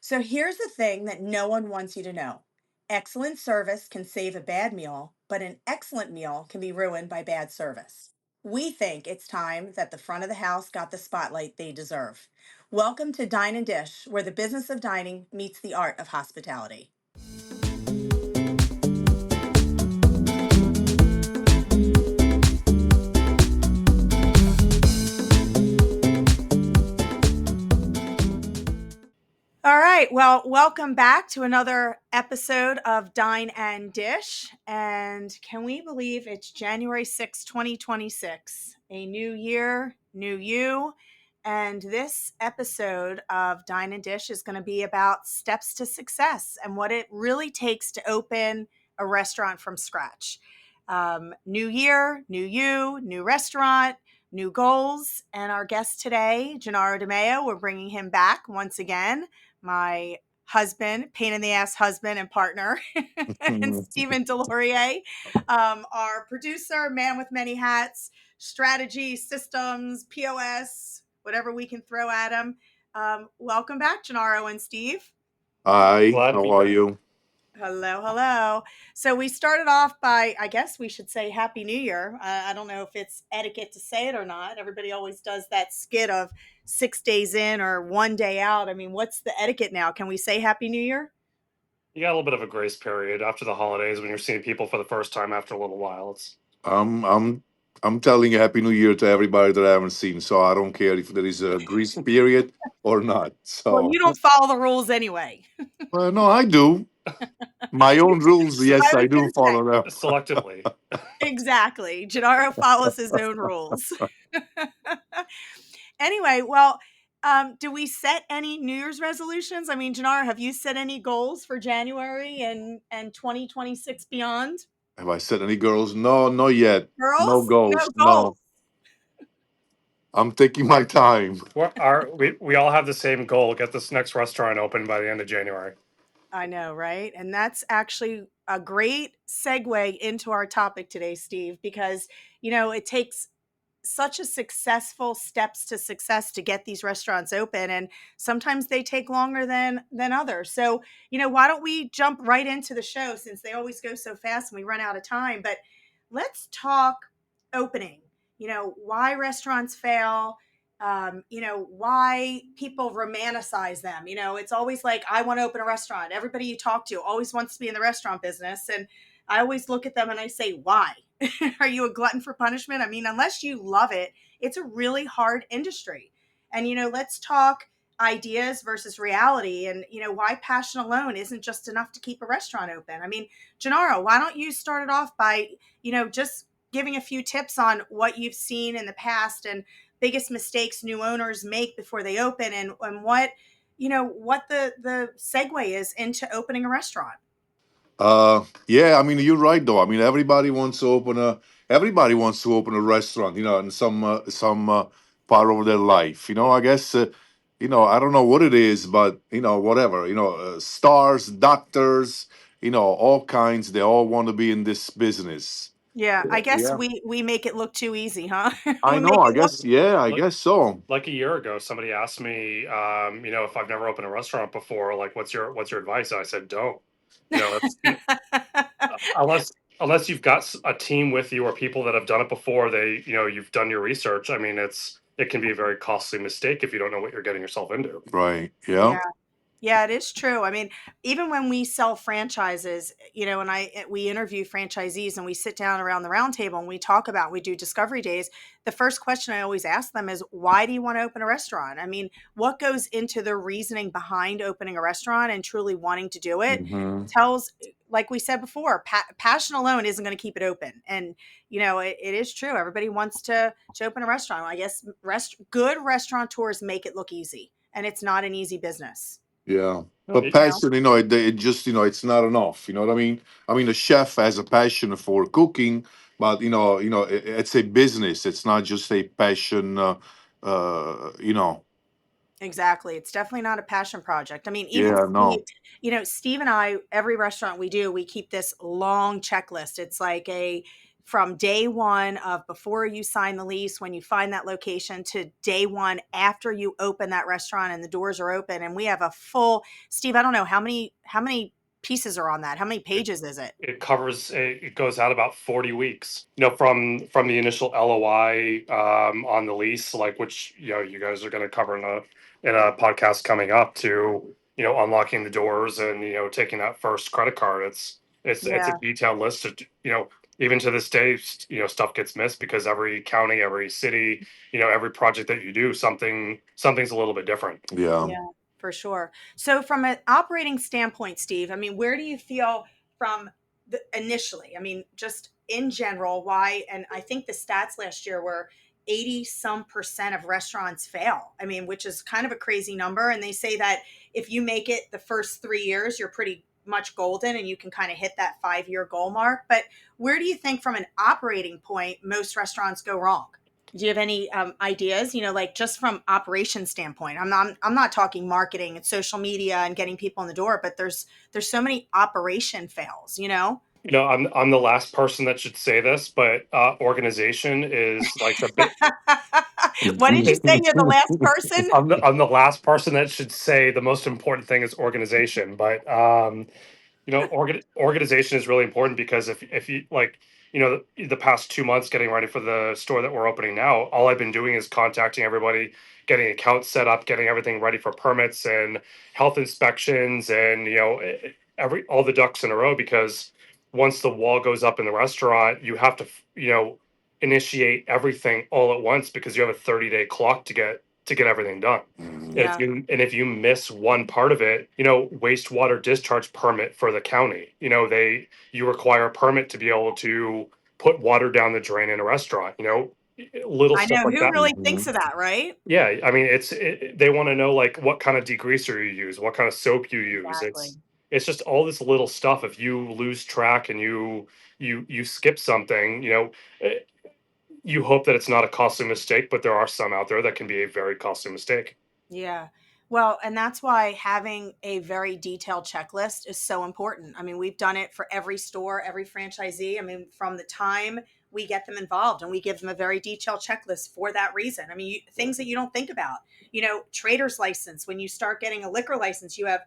So here's the thing that no one wants you to know. Excellent service can save a bad meal, but an excellent meal can be ruined by bad service. We think it's time that the front of the house got the spotlight they deserve. Welcome to Dine Dish, where the business of dining meets the art of hospitality. All right. Well, welcome back to another episode of Dine and Dish. And can we believe it's January 6th, 2026? A new year, new you. And this episode of Dine and Dish is going to be about steps to success and what it really takes to open a restaurant from scratch. New year, new you, new restaurant, new goals. And our guest today, Gennaro DiMeo, we're bringing him back once again, my husband, pain in the ass husband and partner, and Stephen DesLauriers, our producer, man with many hats, strategy, systems, POS, whatever we can throw at him. Welcome back, Gennaro and Steve. Hi, Glad to how be are here. you? Hello, hello. So we started off by, I guess we should say Happy New Year. I don't know if it's etiquette to say it or not. Everybody always does that skit of 6 days in or one day out. I mean, what's the etiquette now? Can we say Happy New Year? You got a little bit of a grace period after the holidays when you're seeing people for the first time after a little while. It's I'm I'm I'm telling a happy new year to everybody that I haven't seen, so I don't care if there is a grace period or not. Well, So, you don't follow the rules anyway. well, no, I do. My own rules, I yes, I was going do to say, follow them. selectively. exactly. Gennaro follows his own rules. Anyway, well, do we set any New Year's resolutions? I mean, Gennaro, have you set any goals for January and 2026 beyond? Have I set any girls? No, not yet. No Girls? No goals. No, goals. I'm taking my time. We all have the same goal: get this next restaurant open by the end of January. I know, right? And that's actually a great segue into our topic today, Steve, because, it takes such a successful steps to success to get these restaurants open, and sometimes they take longer than others. So, why don't we jump right into the show, since they always go so fast and we run out of time. But let's talk opening. Why restaurants fail, why people romanticize them. It's always like, I want to open a restaurant. Everybody you talk to always wants to be in the restaurant business, and I always look at them and I say, why? Are you a glutton for punishment? I mean, unless you love it, it's a really hard industry. And, let's talk ideas versus reality, and, why passion alone isn't just enough to keep a restaurant open. I mean, Gennaro, why don't you start it off by, just giving a few tips on what you've seen in the past and biggest mistakes new owners make before they open, and what, what the segue is into opening a restaurant. Yeah, I mean, you're right though. I mean, everybody wants to open a restaurant, in some part of their life. I guess I don't know what it is, but whatever. Stars, doctors, all kinds. They all want to be in this business. Yeah, I guess Yeah, we make it look too easy, huh? I We know. make I it look. guess. Yeah, I Like guess so. like a year ago, somebody asked me, if I've never opened a restaurant before, like what's your advice? And I said, don't. It's unless you've got a team with you or people that have done it before. You've done your research. I mean, it can be a very costly mistake if you don't know what you're getting yourself into. Right. Yeah. Yeah. Yeah, it is true. I mean, even when we sell franchises, and we interview franchisees and we sit down around the round table and we do discovery days, the first question I always ask them is, why do you want to open a restaurant? I mean, what goes into the reasoning behind opening a restaurant and truly wanting to do it Hmm. tells, like we said before, passion alone isn't going to keep it open. And, it is true. Everybody wants to open a restaurant. I guess good restaurateurs make it look easy, and it's not an easy business. Yeah. No, But passion, it just, it's not enough. You know what I mean? I mean, a chef has a passion for cooking, but it's a business. It's not just a passion. You know. Exactly. It's definitely not a passion project. I mean, even Yeah. Steve, No. Steve and I, every restaurant we do, we keep this long checklist. It's like a from day one of before you sign the lease, when you find that location, to day one after you open that restaurant and the doors are open. And we have a full, Steve, I don't know how many pieces are on that. How many pages is it? It goes out about 40 weeks, from the initial LOI on the lease, like, which you guys are going to cover in a podcast coming up, to unlocking the doors and taking that first credit card. It's a Yeah. detailed list of, even to this day, stuff gets missed because every county, every city, every project that you do, something's a little bit different. Yeah. Yeah, for sure. So, from an operating standpoint, Steve, I mean, where do you feel from initially? I mean, just in general, why? And I think the stats last year were 80 some percent of restaurants fail. I mean, which is kind of a crazy number. And they say that if you make it the first 3 years, you're pretty much golden and you can kind of hit that 5 year goal mark. But where do you think, from an operating point, most restaurants go wrong? Do you have any ideas, like just from operation standpoint? I'm not talking marketing and social media and getting people in the door, but there's so many operation fails. I'm the last person that should say this, but organization is like the bit. What did you say? You're the last person? I'm the last person that should say the most important thing is organization, but organization is really important, because if you like, the past 2 months getting ready for the store that we're opening now, all I've been doing is contacting everybody, getting accounts set up, getting everything ready for permits and health inspections, and every all the ducks in a row, because once the wall goes up in the restaurant, you have to initiate everything all at once, because you have a 30-day clock to get everything done. Mhm. Yeah, If you miss one part of it, wastewater discharge permit for the county, you require a permit to be able to put water down the drain in a restaurant, little I stuff know. like Who that. really thinks Mhm. of that, right? Yeah, I mean, they want to know, like, what kind of degreaser you use, what kind of soap you use. Exactly. It's just all this little stuff. If you lose track and you skip something, eh, you hope that it's not a costly mistake, but there are some out there that can be a very costly mistake. Yeah. Well, and that's why having a very detailed checklist is so important. I mean, we've done it for every store, every franchisee. I mean, from the time we get them involved, and we give them a very detailed checklist for that reason. I mean, things that you don't think about, trader's license. When you start getting a liquor license, you have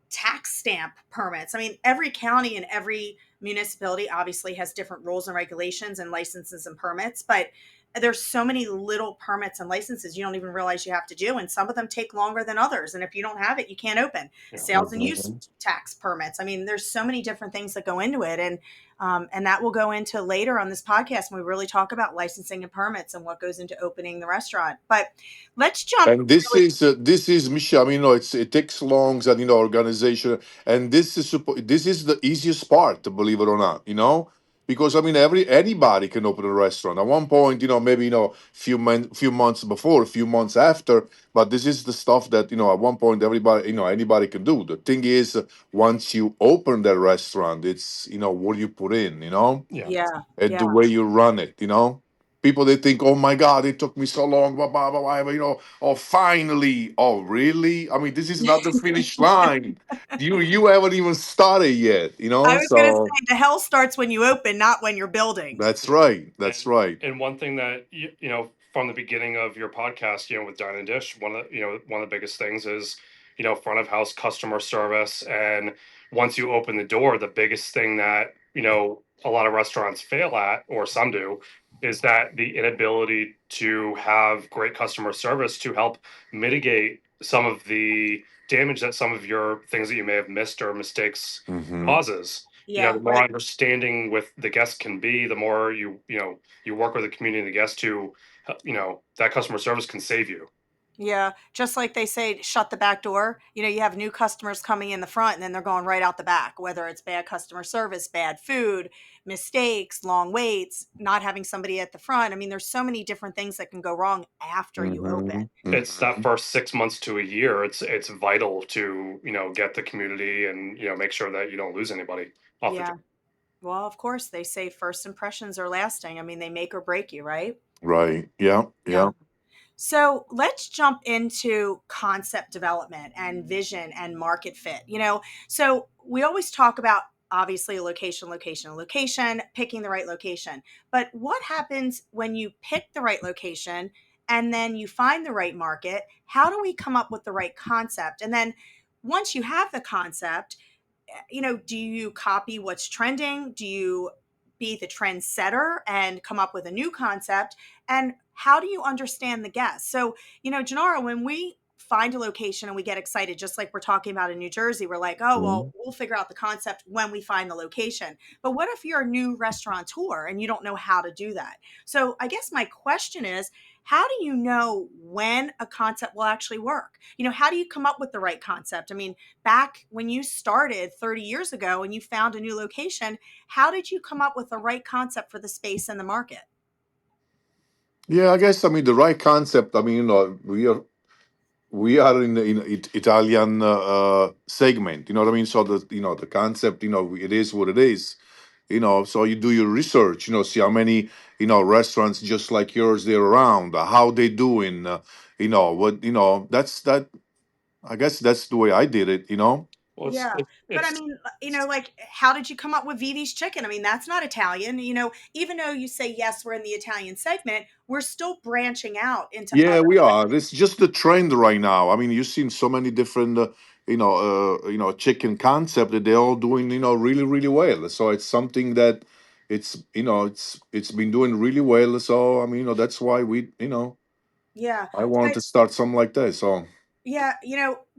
tax stamp permits. I mean, every county and every municipality obviously has different rules and regulations and licenses and permits, but there's so many little permits and licenses you don't even realize you have to do, and some of them take longer than others, and if you don't have it, you can't open. Yeah. Sales and use Mhm. tax permits. I mean, there's so many different things that go into it, and that will go into later on this podcast when we really talk about licensing and permits and what goes into opening the restaurant. But let's jump And this really. is Michelle. I mean, it takes long and organization, and this is the easiest part, believe it or not. Because I mean, anybody can open a restaurant at one point. Maybe few months before, a few months after. But this is the stuff that at one point everybody anybody can do. The thing is, once you open that restaurant, it's what you put in. Yeah. Yeah, And yeah. the way you run it. People, they think, oh my God, it took me so long, blah, blah, blah, blah, oh, finally. Oh, really? I mean, this is not the finish line. You haven't even started yet, I was going to so say the hell starts when you open, not when you're building. that's right. That's And right. and one thing that from the beginning of your podcast, with Dine Dish, one of the biggest things is front of house customer service. And once you open the door, the biggest thing that a lot of restaurants fail at, or some do, is that the inability to have great customer service to help mitigate some of the damage that some of your things that you may have missed or mistakes Hmm. causes. Yeah, The more like understanding with the guests can be, the more you work with the community and the guests to, that customer service can save you. yeah, just like they say, shut the back door. You have new customers coming in the front and then they're going right out the back, whether it's bad customer service, bad food, mistakes, long waits, not having somebody at the front. I mean, there's so many different things that can go wrong after you open. Hmm. It's that Hmm. first 6 months to a year. It's vital to get the community and make sure that you don't lose anybody off the Yeah. job. Well, of course, they say first impressions are lasting. I mean, they make or break you, right? Right. Yeah. Yeah. Yeah. So let's jump into concept development and vision and market fit. So we always talk about obviously location, location, location, picking the right location. But what happens when you pick the right location and then you find the right market? How do we come up with the right concept? And then once you have the concept, do you copy what's trending? Do you be the trendsetter and come up with a new concept? And how do you understand the guests? So, Gennaro, when we find a location and we get excited, just like we're talking about in New Jersey, we're like, oh, well, Mhm. we'll figure out the concept when we find the location. But what if you're a new restaurateur and you don't know how to do that? So, I guess my question is, how do you know when a concept will actually work? How do you come up with the right concept? I mean, back when you started 30 years ago and you found a new location, how did you come up with the right concept for the space and the market? Yeah, I guess I mean the right concept. I mean, we are in Italian segment. You know what I mean? So the concept. It is what it is. So you do your research. See how many restaurants just like yours they're around. How they doing. What. That's that. I guess that's the way I did it. Well, Yeah. But I mean, like, how did you come up with Vivi's chicken? I mean, that's not Italian. Even though you say, yes, we're in the Italian segment, we're still branching out into Yeah, other we are. places. It's just the trend right now. I mean, you've seen so many different, chicken concept that they're all doing, really, really well. So it's something that it's been doing really well. So I mean, that's why Yeah. I wanted But to start something like that. So yeah,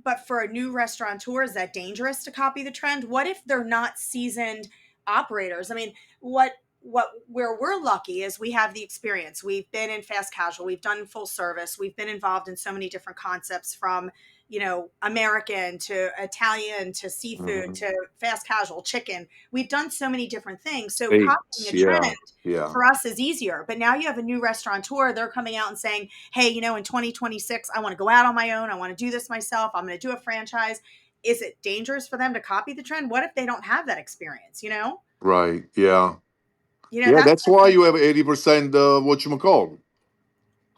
but for a new restaurateur, is that dangerous to copy the trend? What if they're not seasoned operators? I mean, where we're lucky is we have the experience. We've been in fast casual, we've done full service, we've been involved in so many different concepts from, American to Italian to seafood mhm. to fast casual chicken. We've done so many different things. So copying Eight, a yeah, trend yeah, for us is easier. But now you have a new restaurateur, they're coming out and saying, hey, in 2026, I want to go out on my own. I want to do this myself. I'm going to do a franchise. Is it dangerous for them to copy the trend? What if they don't have that experience? right, yeah, yeah. That's That's why you have 80% what you call.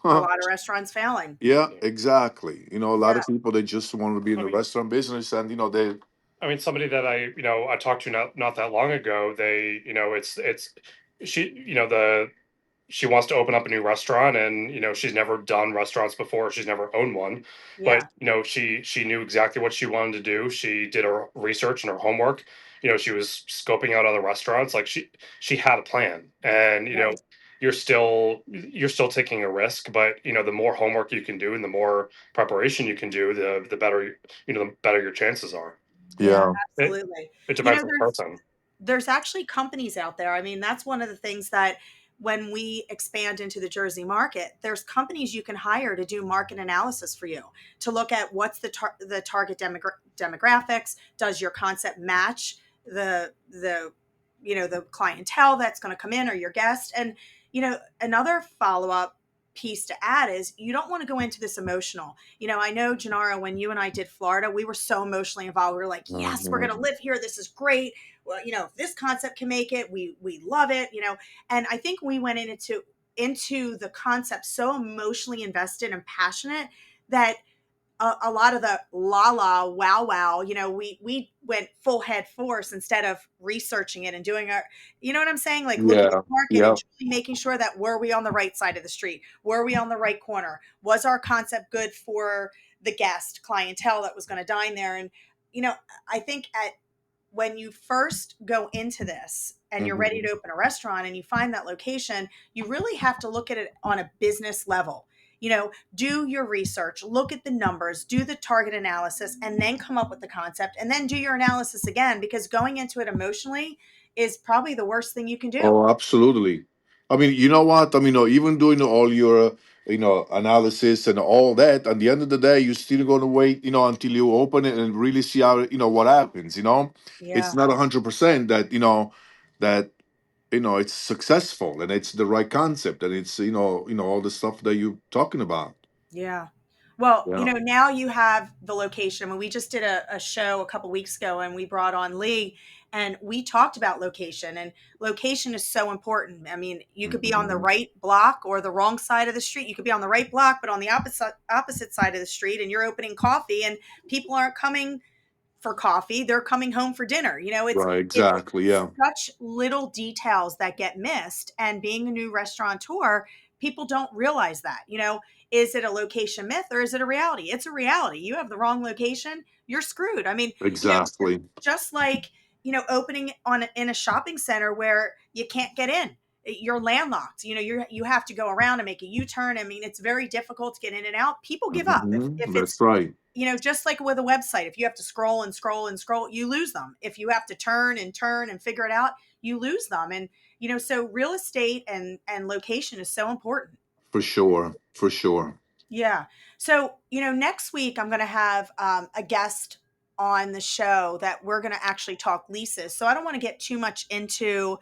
a lot of restaurants failing. Yeah, exactly. A lot Yeah. of people they just want to be in I the mean, restaurant business, and they. somebody that I talked to not that long ago. They, it's she, she wants to open up a new restaurant, and she's never done restaurants before, she's never owned one, but Yeah. she knew exactly what she wanted to do. She did her research and her homework. She was scoping out other restaurants. Like, she had a plan. And Right. you're still taking a risk, but the more homework you can do and the more preparation you can do, the better, the better your chances are. Yeah, Yeah. it, absolutely. it You depends know, on the there's person. there's actually companies out there. I mean, that's one of the things that when we expand into the Jersey market, there's companies you can hire to do market analysis for you, to look at what's the target demographics. Does your concept match the clientele that's going to come in or your guest? And another follow up piece to add is you don't want to go into this emotional. I know, Gennaro, when you and I did Florida, we were so emotionally involved. We were like, yes, we're going to Mhm. live here. This is great. Well, if this concept can make it, we love it. And I think we went into the concept so emotionally invested and passionate that a lot of the la la wow wow, we went full head force instead of researching it and doing our, what I'm saying, like looking at Yeah. the market and Yeah. truly making sure that were we on the right side of the street, were we on the right corner, was our concept good for the guest clientele that was going to dine there. And I think at when you first go into this and you're ready Mhm. to open a restaurant and you find that location, you really have to look at it on a business level. Do your research, look at the numbers, do the target analysis, and then come up with the concept and then do your analysis again, because going into it emotionally is probably the worst thing you can do. Oh, absolutely. I mean, you know what? I mean, even doing all your, analysis and all that, at the end of the day, you're still going to wait, until you open it and really see how, what happens. It's Yeah. not 100% that, that, it's successful and it's the right concept and it's, all the stuff that you're talking about. Yeah. Well, Yeah. now you have the location. I mean, we just did a show a couple weeks ago and we brought on Lee and we talked about location, and location is so important. I mean, you could be on the Mhm. right block or the wrong side of the street. You could be on the right block, but on the opposite side of the street, and you're opening coffee and people aren't coming for coffee, they're coming home for dinner. Right. It's Exactly. Yeah. such little details that get missed. And being a new restaurateur, people don't realize that. Is it a location myth or is it a reality? It's a reality. You have the wrong location, you're screwed. I mean, Exactly. just like, opening in a shopping center where you can't get in. You're landlocked. You have to go around and make a U-turn. I mean, it's very difficult to get in and out. People give up if That's it's, right. just like with a website, if you have to scroll and scroll and scroll, you lose them. If you have to turn and figure it out, you lose them. And so real estate and location is so important. For sure. For sure. Yeah. So, next week I'm going to have a guest on the show that we're going to actually talk leases. So I don't want to get too much into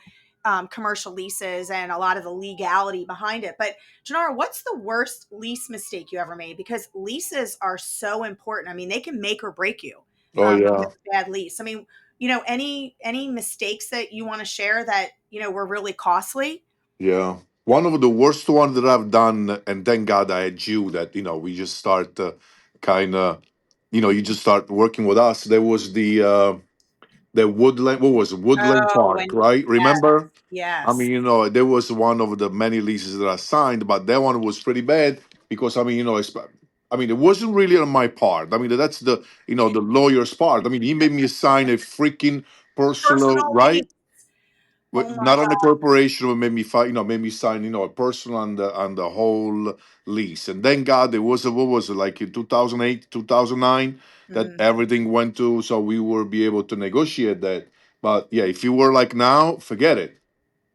commercial leases and a lot of the legality behind it. But Gennaro, what's the worst lease mistake you ever made? Because leases are so important. I mean, they can make or break you Oh with yeah. a bad lease. I mean, any mistakes that you want to share that were really costly? Yeah. One of the worst one that I've done, and thank God I had you that, we just start kind of, you just start working with us. There was the Woodland, what was it? Woodland Oh, Park, and right? yes, Remember? I yes. mean, there was one of the many leases that I signed, but that one was pretty bad because, I mean, it wasn't really on my part. I mean, that's the lawyer's part. I mean, he made me sign a freaking personal, Personal right? lease. Oh my Not on the God. corporation, but made me sign, a personal on the whole lease. And thank God there was what was it, like in 2008, 2009, that Mhm. everything went to, so we will be able to negotiate that. But yeah, if you were like now, forget it.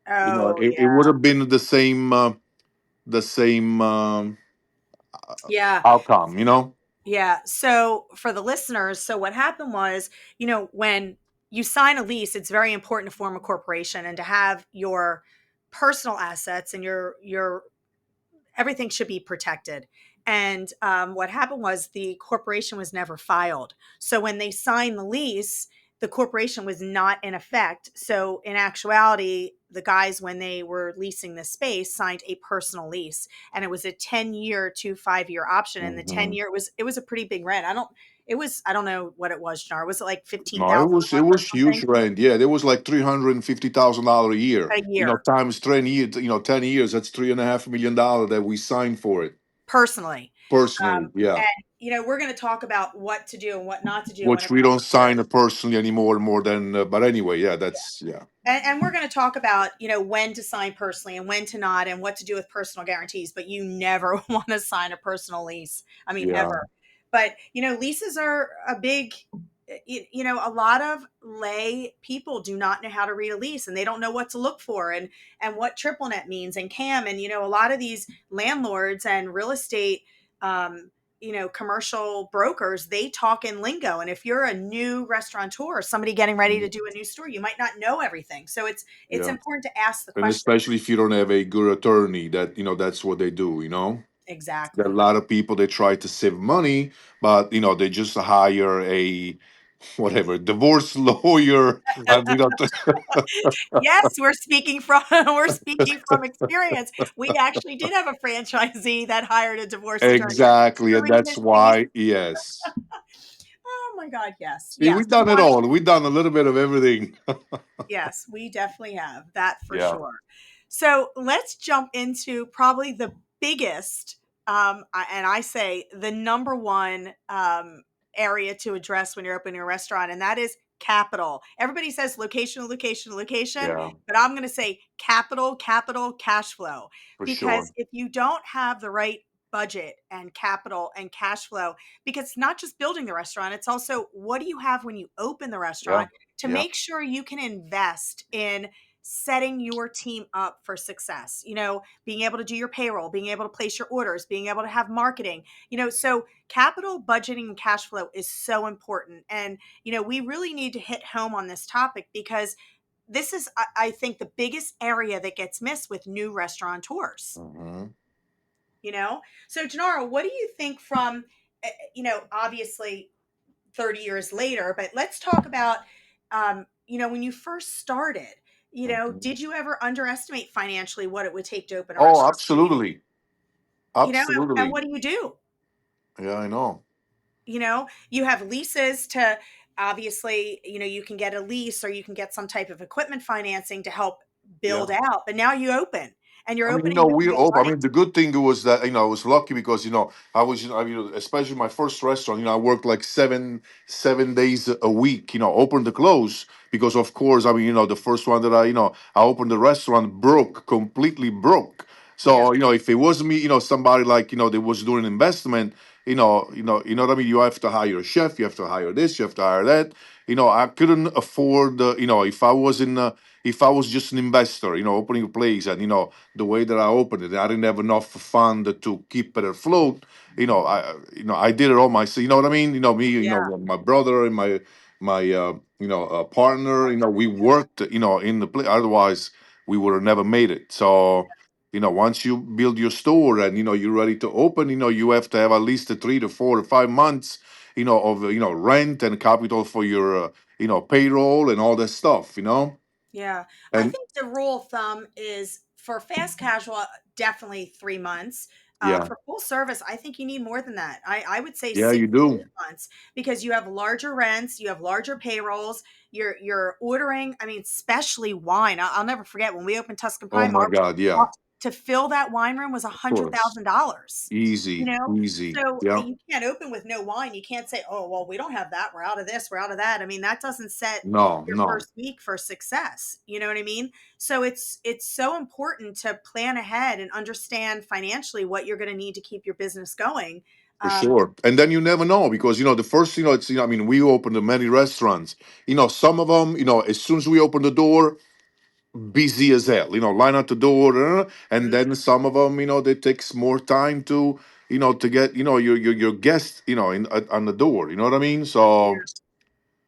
Oh, It would have been the same yeah. outcome, you know? Yeah. So for the listeners, so what happened was, when you sign a lease, it's very important to form a corporation and to have your personal assets and your everything should be protected. And what happened was the corporation was never filed. So when they signed the lease, the corporation was not in effect. So in actuality, the guys, when they were leasing the space, signed a personal lease, and it was a 10-year to 5-year option. And the Hmm. 10-year was a pretty big rent. I don't know what it was, Jar. Was it like fifteen No, thousand it a month or was huge something rent. Yeah, there was like $350,000 a year. a year Times 10 years. 10 years. That's $3.5 million that we signed for it personally? personally. Yeah, And we're going to talk about what to do and what not to do when which it we don't comes to, sign it personally anymore. More than, but anyway, yeah, that's yeah, and we're going to talk about when to sign personally and when to not and what to do with personal guarantees. But you never want to sign a personal lease. I mean, yeah. ever. But leases are a big. A lot of lay people do not know how to read a lease, and they don't know what to look for and what triple net means and cam, and a lot of these landlords and real estate um, commercial brokers, they talk in lingo. And if you're a new restaurateur or somebody getting ready to Mm, do a new store, you might not know everything. So it's yeah. important to ask the And questions. especially if you don't have a good attorney, that that's what they do. There are a Exactly. lot of people, they try to save money, but they just hire a whatever divorce lawyer, and Yes, we're speaking from we're speaking from experience. We actually did have a franchisee that hired a divorce attorney exactly, to and read that's his lease. why, yes. Oh my God, yes. See, Yes. we've We done it want all. We've done a little bit of everything. Yes, we definitely have that for Yeah. sure. So let's jump into probably the biggest, and I say the number one area to address when you're opening a restaurant, and that is capital. Everybody says location, location, location, Yeah, but I'm going to say capital, capital, cash flow. for sure. Because if you don't have the right budget and capital and cash flow, because it's not just building the restaurant, it's also what do you have when you open the Yeah, restaurant to yeah. make sure you can invest in setting your team up for success, being able to do your payroll, being able to place your orders, being able to have marketing, so capital budgeting and cash flow is so important. And we really need to hit home on this topic because this is I think the biggest area that gets missed with new restaurateurs. Hmm. So Gennaro, what do you think from obviously 30 years later, but let's talk about when you first started, Hmm. did you ever underestimate financially what it would take to open a Oh, restaurant? absolutely. And Absolutely. what do? Yeah, I know. You have leases to obviously, you can get a lease or you can get some type of equipment financing to help Yeah. build out. But now you open and you're I mean, opening with we're no open. I light. mean, the good thing was that I was lucky because I was, I mean, especially my first restaurant. I worked like seven days a week. Open to close because, of course, I mean, the first one that I opened the restaurant broke, completely broke. Yeah. So if it was me, somebody like that was doing investment, what I mean. You have to hire a chef, you have to hire this, you have to hire that. I couldn't afford. If I was just an investor, opening a place and the way that I opened it. I didn't have enough fund to keep it afloat. I did it all myself. You know what I mean? Me, Yeah. my brother and my partner. We worked, in the place. Otherwise, we would have never made it. So, once you build your store and you're ready to open, you have to have at least 3 to 4 to 5 months, of rent and capital for your payroll and all that stuff. Yeah. I And think the rule of thumb is for fast casual, definitely 3 months. yeah, For full service, I think you need more than that. I would say yeah, six you to do. 8 months because you have larger rents, you have larger payrolls. You're ordering. I mean, especially wine. I'll never forget when we opened Tuscan Oh Prime. my God, yeah, To fill that wine room was a of hundred course. thousand dollars. You Easy, know, easy. so Yeah. you can't open with no wine. You can't say, "Oh, well, we don't have that. We're out of this. We're out of that." I mean, that doesn't set No, your no, first week for success. You know what I mean? So it's so important to plan ahead and understand financially what you're going to need to keep your business going. for Um, sure. And then you never know because the first, it's I mean, we opened many restaurants. Some of them, as soon as we open the door, busy as hell. Line out the door, and mhm, then some of them, they takes more time to get your guest, on the door. You know what I mean? So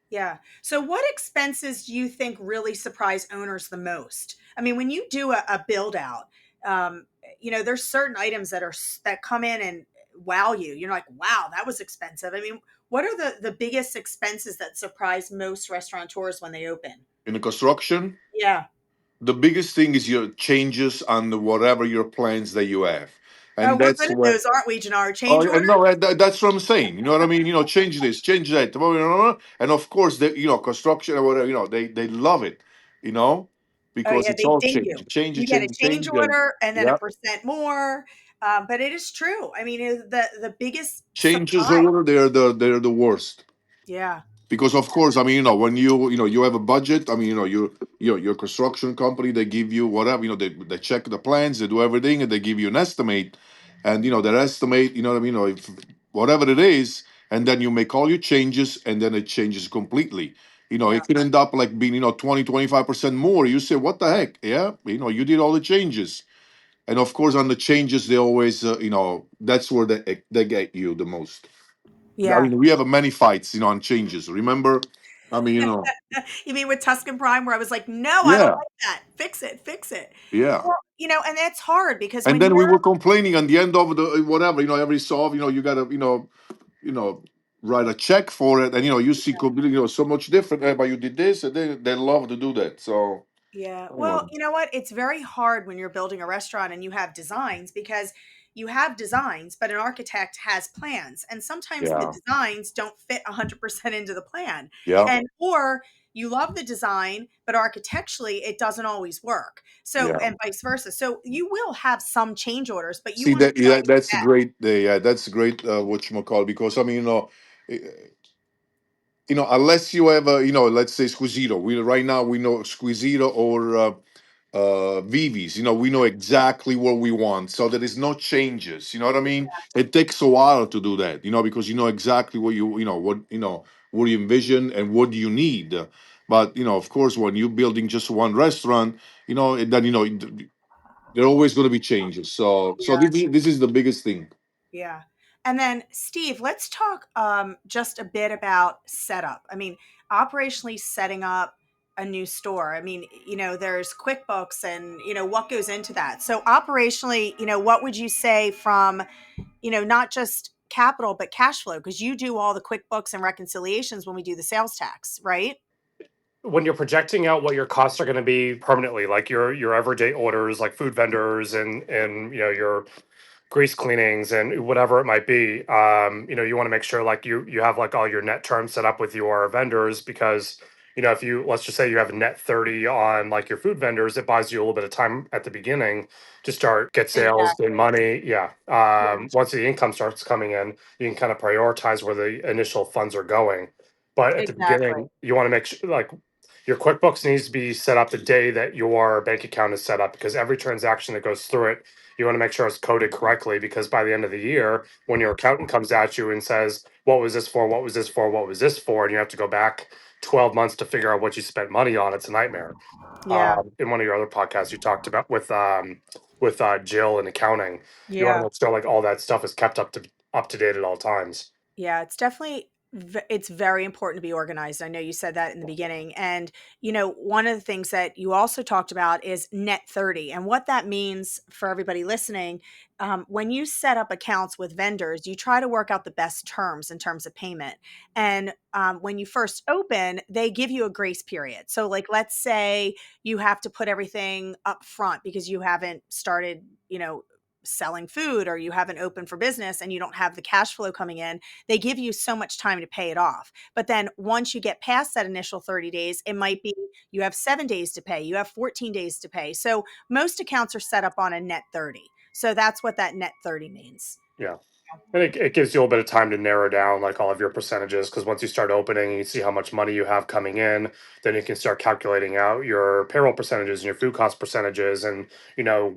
yeah. So, what expenses do you think really surprise owners the most? I mean, when you do a build out, there's certain items that come in and wow you. You're like, wow, that was expensive. I mean, what are the biggest expenses that surprise most restaurateurs when they open? in the construction, Yeah. the biggest thing is your changes on whatever your plans that you have, Oh, and we're that's good at what. those, aren't we, Gennaro? Oh, Change and orders. no, that's what I'm saying. You know what I mean? Change this, change that, and of course, construction or whatever. They love it. You know, Oh because yeah, it's they all ding you. change, change, You get a change, change change, and order and then a yeah, percent more. But it is true. I mean, the biggest changes surprise. order. They're the worst. Yeah. Because of course, I mean, when you have a budget. I mean, your construction company, they give you whatever. They check the plans, they do everything, and they give you an estimate. And that estimate, what I mean, if whatever it is, and then you make all your changes, and then it changes completely. Yeah. It can end up like being 20-25% more. You say, what the heck? Yeah, you did all the changes. And of course, on the changes, they always, that's where they get you the most. I Yeah. mean, we have many fights, on changes. Remember? I mean, You mean with Tuscan Prime where I was like, "No, I don't yeah, like that. Fix it, fix it." yeah. Well, and that's hard because And when then we you're were complaining on the end of the whatever, every solve, you gotta, you know, write a check for it, and you see, so much different. But you did this, and they love to do that. So, yeah. you Well, know, you know what? It's very hard when you're building a restaurant and you have designs because you have designs, but an architect has plans. And sometimes the yeah, designs don't fit 100% into the plan. yeah, Or you love the design, but architecturally it doesn't always work. So, yeah. and vice versa. So you will have some change orders, but you See want to that? be able Yeah, to that's a vet. great. Yeah, that's a great. What you call, because I mean, eh, unless you have a, let's say Squisito. We right now we know Squisito or Vivis. We know exactly what we want, so there is no changes. You know what I mean? It takes a while to do that. Because you know exactly what what you envision and what you need. But of course, when you're building just one restaurant, then there are always going to be changes. So Yeah. this is the biggest thing. Yeah. And then, Steve, let's talk just a bit about setup. I mean, operationally setting up a new store. I mean, there's QuickBooks and, what goes into that. So, operationally, what would you say from, not just capital, but cash flow? Because you do all the QuickBooks and reconciliations when we do the sales tax, right? When you're projecting out what your costs are going to be permanently, like your everyday orders, like food vendors and your grease cleanings and whatever it might be. You want to make sure like you have like all your net terms set up with your vendors because if you let's just say you have a net 30 on like your food vendors, it buys you a little bit of time at the beginning to start get sales, get Exactly. money. Yeah. Yeah, Once the income starts coming in, you can kind of prioritize where the initial funds are going. But at the exactly. beginning, you want to make sure like your QuickBooks needs to be set up the day that your bank account is set up because every transaction that goes through it, you want to make sure it's coded correctly because by the end of the year, when your accountant comes at you and says, "What was this for? What was this for? What was this for?" and you have to go back 12 months to figure out what you spent money on, it's a nightmare. Yeah, In one of your other podcasts, you talked about with Jill and accounting. You want to yeah. make sure like all that stuff is kept up to date at all times. Yeah, it's definitely it's very important to be organized. I know you said that in the beginning. And one of the things that you also talked about is net 30. And what that means for everybody listening, when you set up accounts with vendors, you try to work out the best terms in terms of payment. And when you first open, they give you a grace period. So like let's say you have to put everything up front because you haven't started, selling food, or you haven't opened for business and you don't have the cash flow coming in. They give you so much time to pay it off. But then once you get past that initial 30 days, it might be you have 7 days to pay, you have 14 days to pay. So most accounts are set up on a net 30. So that's what that net 30 means. Yeah. And it gives you a little bit of time to narrow down like all of your percentages because once you start opening and you see how much money you have coming in, then you can start calculating out your payroll percentages and your food cost percentages and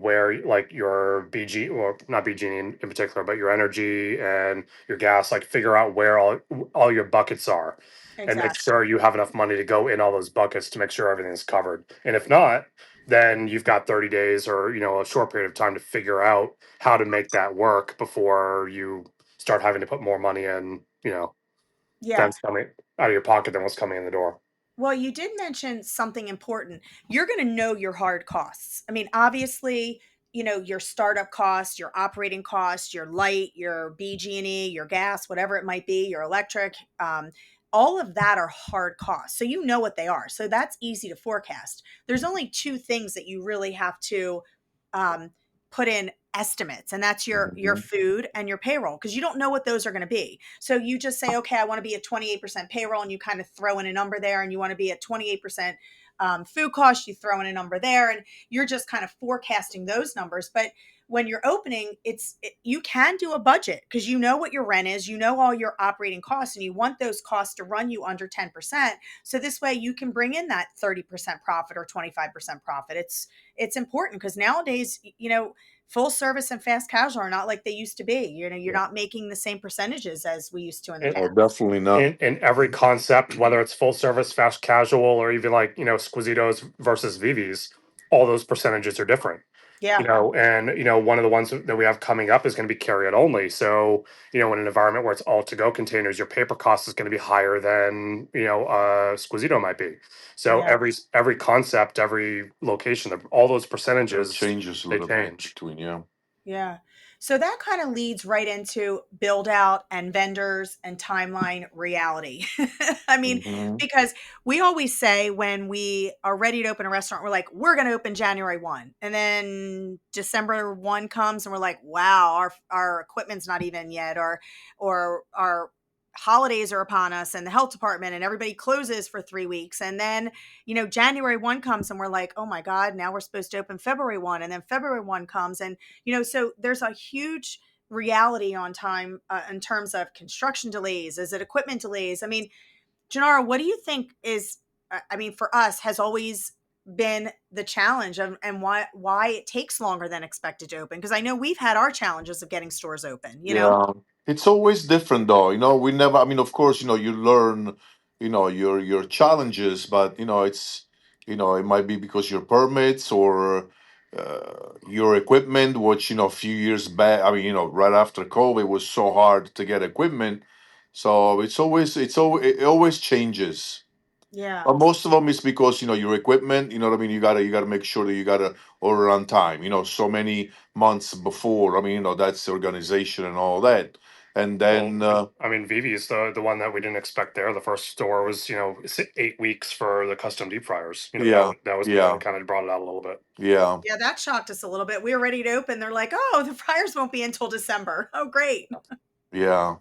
where like your BG or not BG in particular, but your energy and your gas, like figure out where all your buckets are and make Exactly. sure you have enough money to go in all those buckets to make sure everything's covered. And if not, then you've got 30 days or a short period of time to figure out how to make that work before you start having to put more money in, Yeah. that's coming out of your pocket than what's coming in the door. Well, you did mention something important. You're going to know your hard costs. I mean, obviously, your startup costs, your operating costs, your light, your BG&E, your gas, whatever it might be, your electric, all of that are hard costs. So you know what they are. So that's easy to forecast. There's only two things that you really have to um, put in estimates, and that's your Mhm. food and your payroll, because you don't know what those are going to be. So you just say, okay, I want to be at 28% payroll, and you kind of throw in a number there, and you want to be at 28% food cost, you throw in a number there, and you're just kind of forecasting those numbers. But when you're opening, you can do a budget because you know what your rent is, you know all your operating costs, and you want those costs to run you under 10%. So this way you can bring in that 30% profit or 25% profit. It's important because nowadays, full service and fast casual are not like they used to be. You're Yeah. not making the same percentages as we used to in the And Oh, past. definitely not. in every concept, whether it's full service, fast casual, or even like, Squisitos versus Vivi's, all those percentages are different. Yeah. And one of the ones that we have coming up is going to be carry out only. So, in an environment where it's all to go containers, your paper cost is going to be higher than, a Squisito might be. So Yeah. every concept, every location, all those Yeah, it percentages, changes a they little bit change. between, yeah. Yeah. So that kind of leads right into build out and vendors and timeline reality. I mean, Hmm. because we always say when we are ready to open a restaurant, we're like, we're going to open January 1. And then December 1 comes and we're like, wow, our equipment's not even yet, or our holidays are upon us and the health department and everybody closes for 3 weeks. And then January 1 comes and we're like, oh my God, now we're supposed to open February 1. And then February 1 comes. And so there's a huge reality on time in terms of construction delays. Is it equipment delays? I mean, Gennaro, what do you think is, I mean, for us has always been the challenge of, and why it takes longer than expected to open? Because I know we've had our challenges of getting stores open. Yeah, it's always different though. We never, I mean, of course, you learn, your challenges, but it might be because your permits or your equipment, which, a few years back, I mean, right after COVID, it was so hard to get equipment. So it always changes. Yeah. But most of them is because your equipment. You know what I mean. You gotta make sure that you gotta order on time. So many months before. I mean, that's the organization and all that. and Well, then I mean, Vivi's the one that we didn't expect there. The first store was, 8 weeks for the custom deep fryers. yeah, That was the one yeah, that kind of brought it out a little bit. yeah, Yeah, that shocked us a little bit. We were ready to open. They're like, "Oh, the fryers won't be until December." Oh, great. yeah.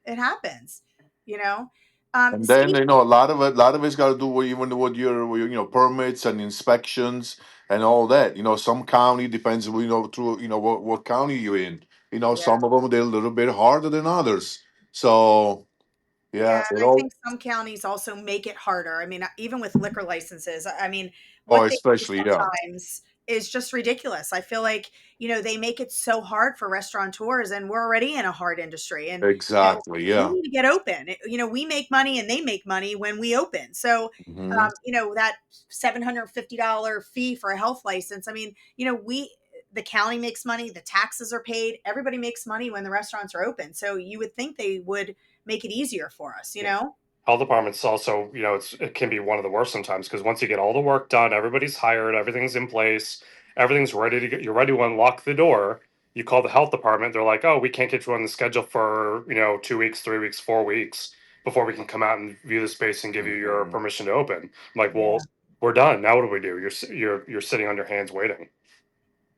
It happens, you know? And then Steve, a lot of it's got to do with even with your permits and inspections and all that. Some county depends through what county you're in. yeah. Some of them they're a little bit harder than others. So Yeah, yeah, it and I all think some counties also make it harder. I mean, even with liquor licenses, I mean, oh what they do especially yeah, sometimes is just ridiculous. I feel like, they make it so hard for restaurateurs, and we're already in a hard industry. And, exactly we yeah. need to get open. We make money and they make money when we open. So, Hmm. that $750 fee for a health license, I mean, the county makes money, the taxes are paid, everybody makes money when the restaurants are open. So you would think they would make it easier for us, you Yeah. know? Health departments also, it can be one of the worst sometimes because once you get all the work done, everybody's hired, everything's in place, everything's ready to get, you're ready to unlock the door. You call the health department, they're like, "Oh, we can't get you on the schedule for 2 weeks, 3 weeks, 4 weeks before we can come out and view the space and give you your Hmm. permission to open." I'm like, Yeah. well, we're done. Now what do we do? You're sitting on your hands waiting.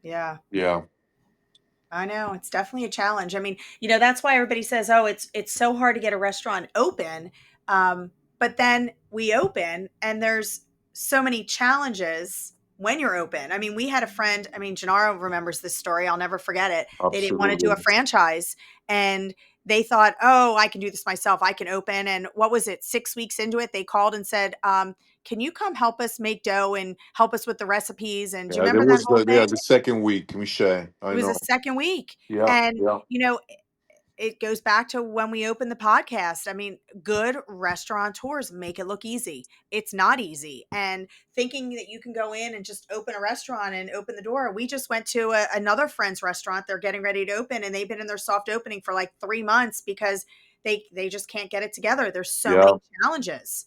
Yeah. Yeah. I know, it's definitely a challenge. I mean, that's why everybody says, "Oh, it's so hard to get a restaurant open." But then we open and there's so many challenges when you're open. I mean, we had a friend, I mean, Gennaro remembers this story. I'll never forget it. They didn't want to do a Absolutely. franchise and they thought, "Oh, I can do this myself. I can open." And what was it? 6 weeks into it, they called and said, "Can you come help us make dough and help us with the recipes?" And do you Yeah, there remember that was whole yeah, thing? the second week, Michelle. It I was the know. second week. Yeah, And, yeah, it goes back to when we opened the podcast. I mean, good restaurateurs make it look easy. It's not easy. And thinking that you can go in and just open a restaurant and open the door. We just went to another friend's restaurant. They're getting ready to open and they've been in their soft opening for like 3 months because they just can't get it together. There's so yeah. many challenges.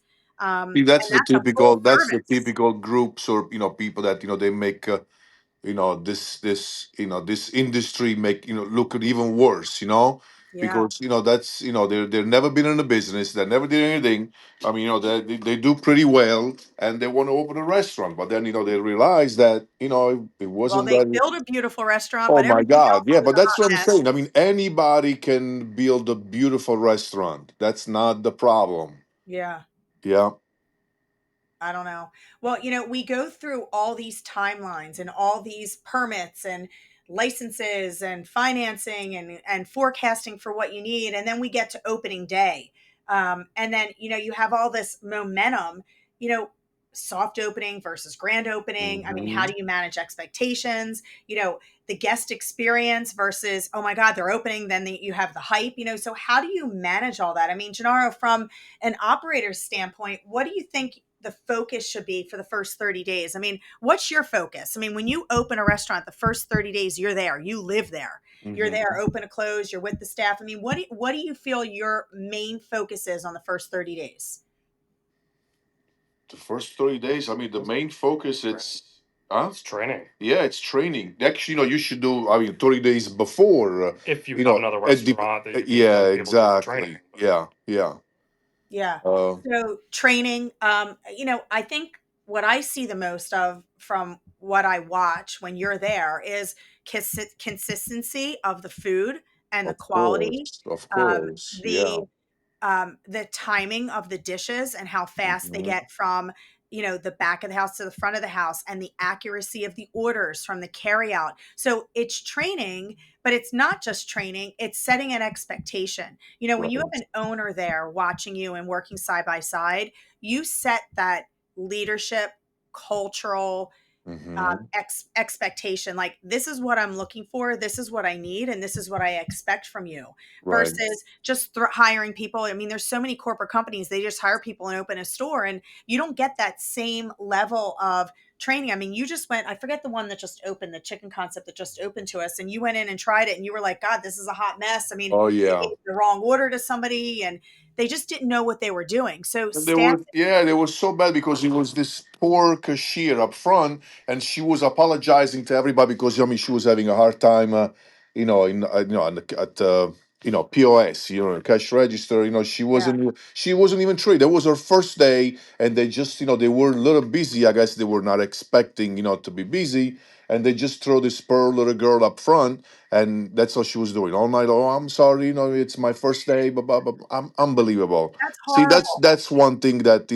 See, And that's a full that's the service. typical groups or people that they make this industry make look even worse, Yeah. because that's they've never been in a business, they never did anything. I mean, they do pretty well and they want to open a restaurant, but then they realize that it Well, wasn't they that. build a beautiful restaurant, Oh but my everything God. else Yeah, is but a that's hot what I'm mess. saying. I mean, anybody can build a beautiful restaurant. That's not the problem. Yeah. Yeah. I don't know. Well, we go through all these timelines and all these permits and licenses and financing and forecasting for what you need, and then we get to opening day, and then you have all this momentum. You know, soft opening versus grand opening. I mean, Hmm. how do you manage expectations? The guest experience versus, oh my God, they're opening. Then you have the hype. So how do you manage all that? I mean, Gennaro, from an operator's standpoint, what do you think the focus should be for the first 30 days? I mean, what's your focus? I mean, when you open a restaurant, the first 30 days, you're there, you live there, you're there, Hmm. open to close, you're with the staff. I mean, what do you feel your main focus is on the first 30 days? The first 30 days, I mean, the main focus, Training. huh? It's training. Yeah, it's training. Actually, you should do, I mean, 30 days before, If you have another restaurant that you need yeah, other people to do the training. exactly. Yeah, yeah. Yeah. Uh, So training, I think what I see the most of from what I watch when you're there is consistency of the food and the of quality, course, of um, course. Yeah. the timing of the dishes and how fast they Hmm. get from the back of the house to the front of the house, and the accuracy of the orders from the carry out. So it's training, but it's not just training, it's setting an expectation. When you have Right. an owner there watching you and working side by side, you set that leadership, cultural, Hmm. expectation, like, this is what I'm looking for, this is what I need, and this is what I expect from you, Right. versus just hiring people. I mean, there's so many corporate companies, they just hire people and open a store, and you don't get that same level of training. I mean, you just went, I forget the one that just opened, the chicken concept that just opened to us, and you went in and tried it and you were like, God, this is a hot mess. I mean, Oh, they yeah. gave the wrong order to somebody and they just didn't know what they were doing. So And they staff. were, yeah, they were so bad because it was this poor cashier up front, and she was apologizing to everybody because I mean she was having a hard time, in at POS, cash register. Yeah. She wasn't even trained. That was her first day, and they just, they were a little busy. I guess they were not expecting, to be busy, and they just throw this poor little girl up front, and that's all she was doing all night. Oh, I'm sorry, it's my first day, but unbelievable. That's See, that's horrible. that's one thing that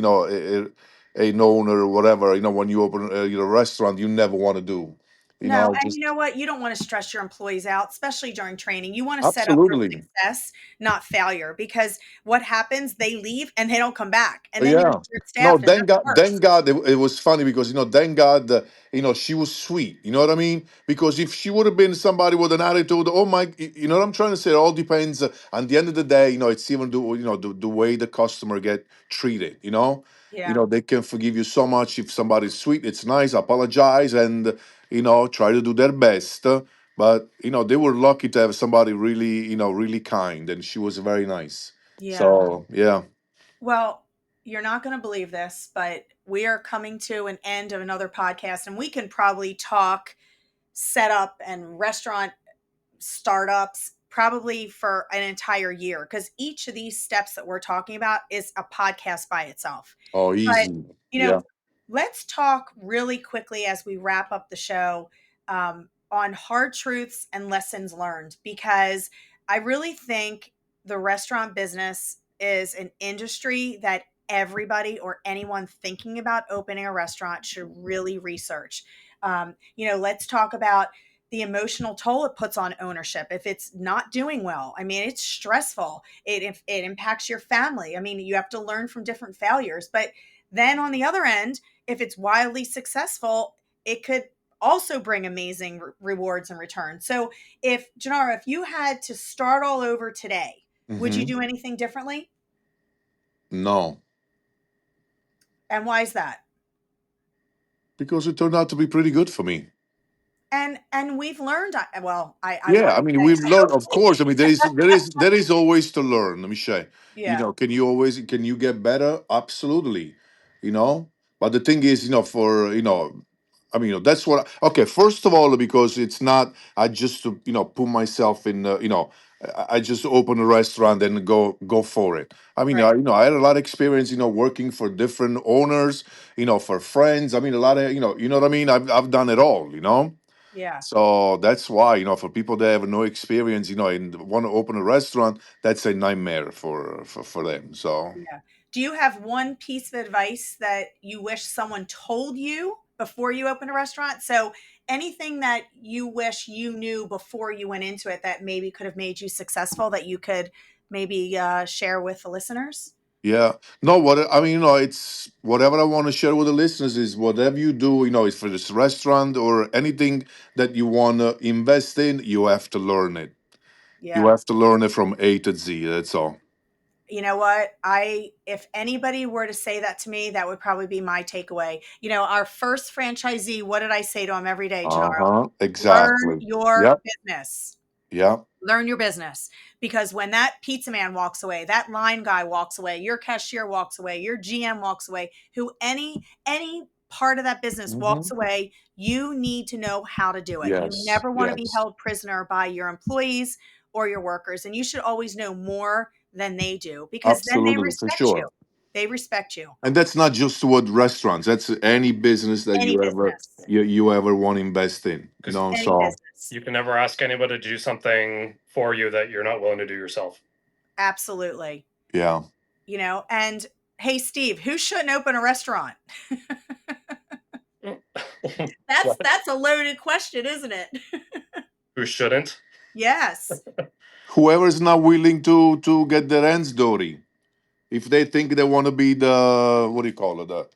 an owner or whatever, when you open a restaurant, you never want to do. No, and you Just know what? You don't want to stress your employees out, especially during training. You want to set up for absolutely. success, not failure, because what happens, they leave and they don't come back. And then you're Yeah. short No, staffed and that's thank worse. God it was funny because thank God she was sweet. You know what I mean? Because if she would have been somebody with an attitude, oh my, you know what I'm trying to say? It all depends. On the end of the day, it's even the way the customer get treated. Yeah. They can forgive you so much if somebody's sweet. It's nice, apologize, and try to do their best. But they were lucky to have somebody really really kind, and she was very nice. Yeah. So yeah. Well, you're not going to believe this, but we are coming to an end of another podcast, and we can probably talk setup and restaurant startups probably for an entire year because each of these steps that we're talking about is a podcast by itself. Oh, But, easy. you know, Yeah. let's talk really quickly as we wrap up the show on hard truths and lessons learned because I really think the restaurant business is an industry that everybody or anyone thinking about opening a restaurant should really research. Let's talk about the emotional toll it puts on ownership if it's not doing well. I mean, it's stressful. It impacts your family. I mean, you have to learn from different failures. But then on the other end, if it's wildly successful, it could also bring amazing rewards and returns. So, if Gennaro, if you had to start all over today, would you Hmm. do anything differently? No, And why is that? because it turned out to be pretty good for me. And we've learned. Well, I Yeah, want I to mean, say, we've I learned, hope. of course. I mean, there is always to learn. Let me say, Yeah. can you get better? Absolutely, But the thing is, for I mean, that's what. Okay, first of all, because it's not. I just to put myself in. I just open a restaurant and go for it. I mean, Right. I had a lot of experience. Working for different owners. For friends. I mean, a lot of You know what I mean. I've done it all. Yeah. So that's why, for people that have no experience, and want to open a restaurant, that's a nightmare for them. So Yeah. Do you have one piece of advice that you wish someone told you before you opened a restaurant? So anything that you wish you knew before you went into it that maybe could have made you successful that you could maybe share with the listeners? yeah, no, what I mean, it's whatever I want to share with the listeners is whatever you do, it's for this restaurant or anything that you want to invest in, you have to learn it. You Yeah. have to learn it from A to Z. That's all. You know what? If anybody were to say that to me, that would probably be my takeaway. Our first franchisee, what did I say to him every day, Uh Gennaro? huh. Learn Exactly. your Yep. business. Yep. Learn your business because when that pizza man walks away, that line guy walks away, your cashier walks away, your GM walks away, who any part of that business Hmm. walks away, you need to know how to do it. You Yes. never want to be Yes. held prisoner by your employees or your workers, and you should always know more than they do because then they Absolutely, for respect you. sure. They respect you. And that's not just toward restaurants. That's any business that Any you ever business. you ever want to invest in. Because Any So business. you can never ask anybody to do something for you that you're not willing to do yourself. Absolutely. yeah. And hey Steve, who shouldn't open a restaurant? That's What? that's a loaded question, isn't it? Who shouldn't? Yes. Whoever's not willing to get their hands dirty, if they think they want to be the what do you call it?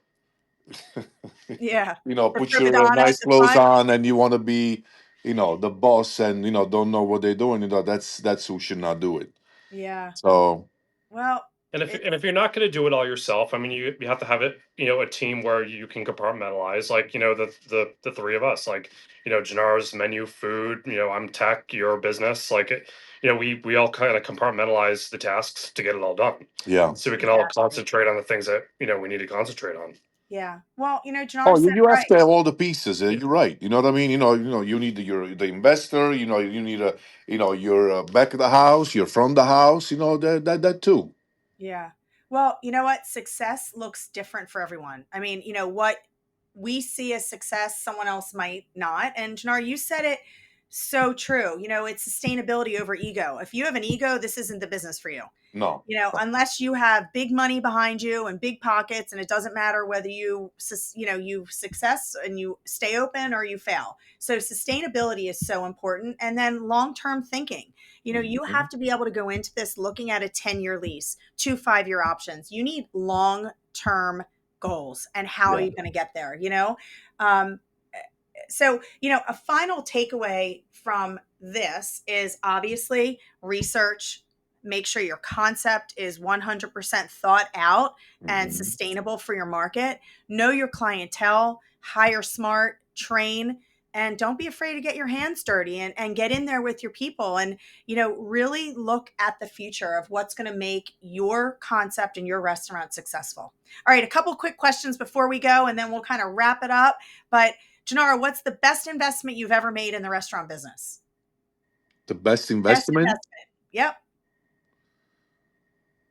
Yeah. The Put prima your donna at nice the clothes front. on and you want to be, the boss and don't know what they're doing. That's who should not do it. Yeah. So Well, And if it and if you're not going to do it all yourself, I mean, you have to have it, a team where you can compartmentalize, like the three of us, like Gennaro's menu, food, I'm tech, your business, like we all kind of compartmentalize the tasks to get it all done, yeah. so we can all exactly. concentrate on the things that we need to concentrate on. Yeah. Well, Jannar Oh, said you it have right. to have all the pieces. You're right. You know what I mean. You need the investor. You need a, your back of the house, your front of the house. That too. Yeah. Well, you know what? Success looks different for everyone. I mean, what we see as success, someone else might not. And Jannar, you said it so true. It's sustainability over ego. If you have an ego, this isn't the business for you. No. Unless you have big money behind you and big pockets, and it doesn't matter whether you success and you stay open or you fail. So sustainability is so important. And then long-term thinking, you Mhm. have to be able to go into this looking at a 10-year lease, 2 5-year options. You need long-term goals and how are Yeah. you going to get there, um, so a final takeaway from this is obviously research. Make sure your concept is 100% thought out and Mhm. sustainable for your market. Know your clientele, hire smart, train, and don't be afraid to get your hands dirty and get in there with your people and really look at the future of what's going to make your concept and your restaurant successful. All right, a couple quick questions before we go and then we'll kind of wrap it up. But Janara, what's the best investment you've ever made in the restaurant business? The best Best investment. investment. Yep.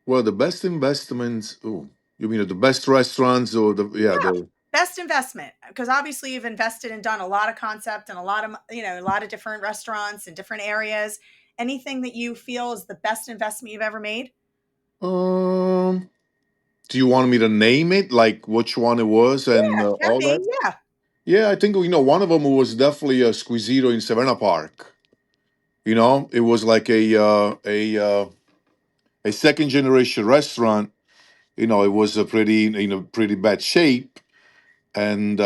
Well, the best investments. Oh, you mean the best restaurants or the yeah Yeah. the Best investment. Because obviously you've invested and done a lot of concept and a lot of different restaurants in different areas. Anything that you feel is the best investment you've ever made? um. Do you want me to name it, like which one it was and Yeah, can all be. that? Yeah. Yeah, I think one of them was definitely a Squisito in Savannah Park. It was like a second generation restaurant. It was a pretty pretty bad shape, and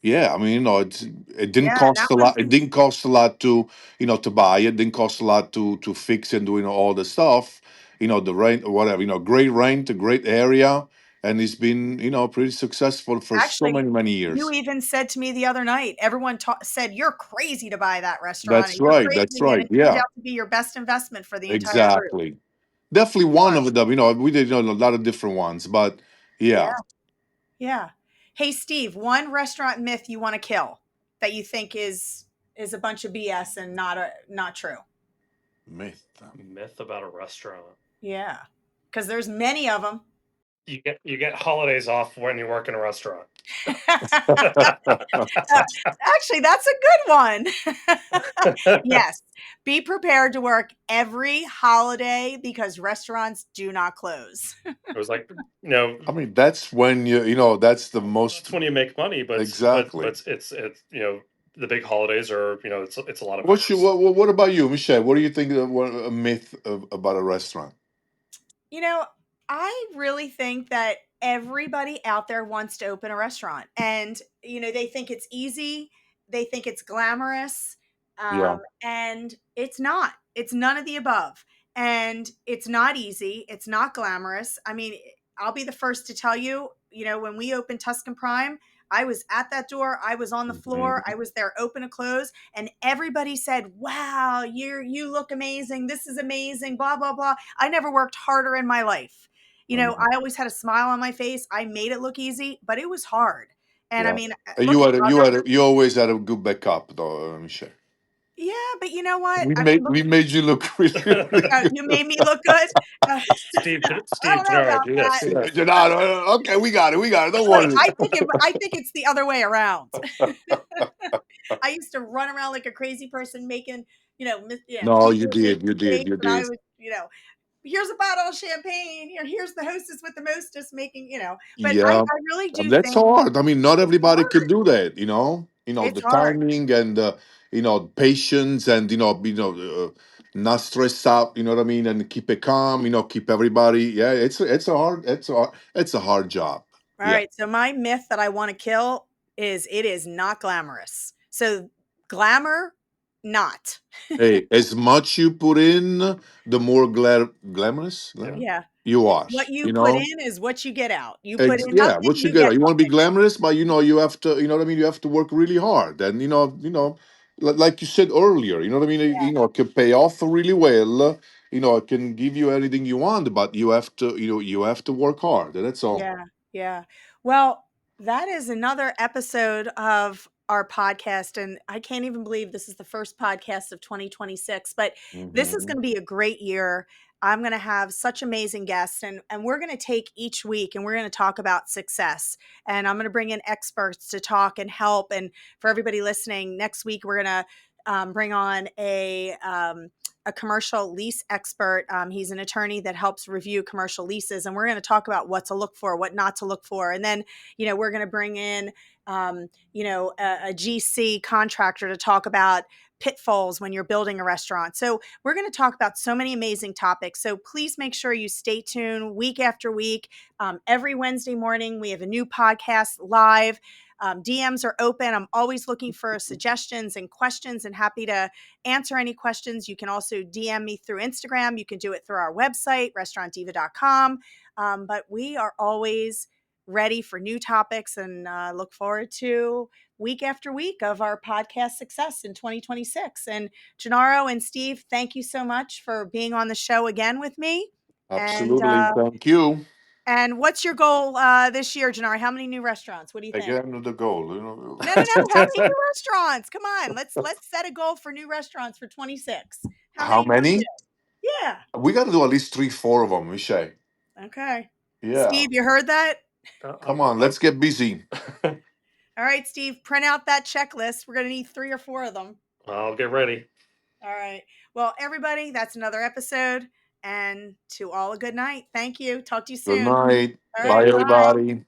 yeah, I mean, it didn't Yeah. cost That a lot. was It didn't cost a lot to to buy it. Didn't cost a lot to fix and do all the stuff. The rent or whatever. Great rent, a great area, and it's been pretty successful for so actually, many you years. even said to me the other night, everyone said you're crazy to buy that restaurant That's and you're right. That's crazy. And right. it turned Yeah, out to be your best investment for the entire group. exactly. Definitely It one was. of them. We did a lot of different ones, but Yeah. yeah, Yeah. Hey, Steve, one restaurant myth you want to kill that you think is a bunch of BS and not true. myth. Myth about a restaurant. Yeah. Because there's many of them. You get holidays off when you work in a restaurant. Actually, that's a good one. Yes. Be prepared to work every holiday because restaurants do not close. It was like, I mean, that's when that's the that's most when you make money, but exactly. it's the big holidays are it's a lot of What you hours. what about you, Michelle? What do you think of what a myth about a restaurant? You know, I really think that everybody out there wants to open a restaurant and, they think it's easy. They think it's glamorous. Yeah. And it's not. It's none of the above. And it's not easy. It's not glamorous. I mean, I'll be the first to tell you, when we opened Tuscan Prime, I was at that door. I was on the floor. Mhm. I was there open to close. And everybody said, wow, you look amazing. This is amazing. Blah, blah, blah. I never worked harder in my life. Mhm. I always had a smile on my face. I made it look easy, but it was hard. And I Yeah. mean, And look at other, you always had a good backup, though, Michelle. yeah, but you know what? We I mean, made look, we made you look really, really you good. made me look good. Uh, I Steve don't know Gennaro, about do that. this. Okay, we got it. We got it. Don't Look, worry. I think it's the other way around. I used to run around like a crazy person making, No, you people did. making You did. mistakes, You and I did. was, here's a bottle of champagne. Here's the hostess with the mostest making, But I, Yeah, I really do that's think hard. I mean, not it's everybody can hard. do that. It's The hard. timing and patience and not stress out. You know what I mean, and keep it calm. Keep everybody. Yeah, it's a hard job. All Yeah. right. So my myth that I want to kill is it is not glamorous. So glamour, not. Hey, as much you put in, the more glamorous Yeah. Yeah. you are. What you You put know. in is what you get out. You put in Yeah, nothing, what you you get. get You want to be nothing. glamorous, but you have to. You know what I mean. You have to work really hard, and like you said earlier. You know what I mean. It can pay off really well. It can give you anything you want, but you have to. You have to work hard. That's all. Yeah. Yeah. Well, that is another episode of our podcast. And I can't even believe this is the first podcast of 2026, but this is Hmm. going to be a great year. I'm going to have such amazing guests, and we're going to take each week and we're going to talk about success. And I'm going to bring in experts to talk and help. And for everybody listening, next week, we're going to bring on a commercial lease expert. He's an attorney that helps review commercial leases, and we're going to talk about what to look for, what not to look for. And then, we're going to bring in, a GC contractor to talk about pitfalls when you're building a restaurant. So we're going to talk about so many amazing topics. So please make sure you stay tuned week after week. Every Wednesday morning, we have a new podcast live. DMs are open. I'm always looking for suggestions and questions and happy to answer any questions. You can also DM me through Instagram. You can do it through our website, restaurantdiva.com. But we are always ready for new topics and look forward to week after week of our podcast success in 2026. And Gennaro and Steve, thank you so much for being on the show again with me. And Absolutely. Thank you. and what's your goal this year, Gennaro? How many new restaurants? What do you think? Again, the goal. No, no, no. How many new restaurants? Come on. Let's set a goal for new restaurants for 26. How How many you want to many? do? Yeah. We got to do at least 3, 4 of them, Michelle. Okay. Yeah. Steve, you heard that? Come on, let's get busy. All right, Steve, print out that checklist. We're going to need 3 or 4 of them. I'll get ready. All right. Well, everybody, that's another episode. And to all a good night. Thank you. Talk to you Good soon. night. All Bye, right. Bye. everybody.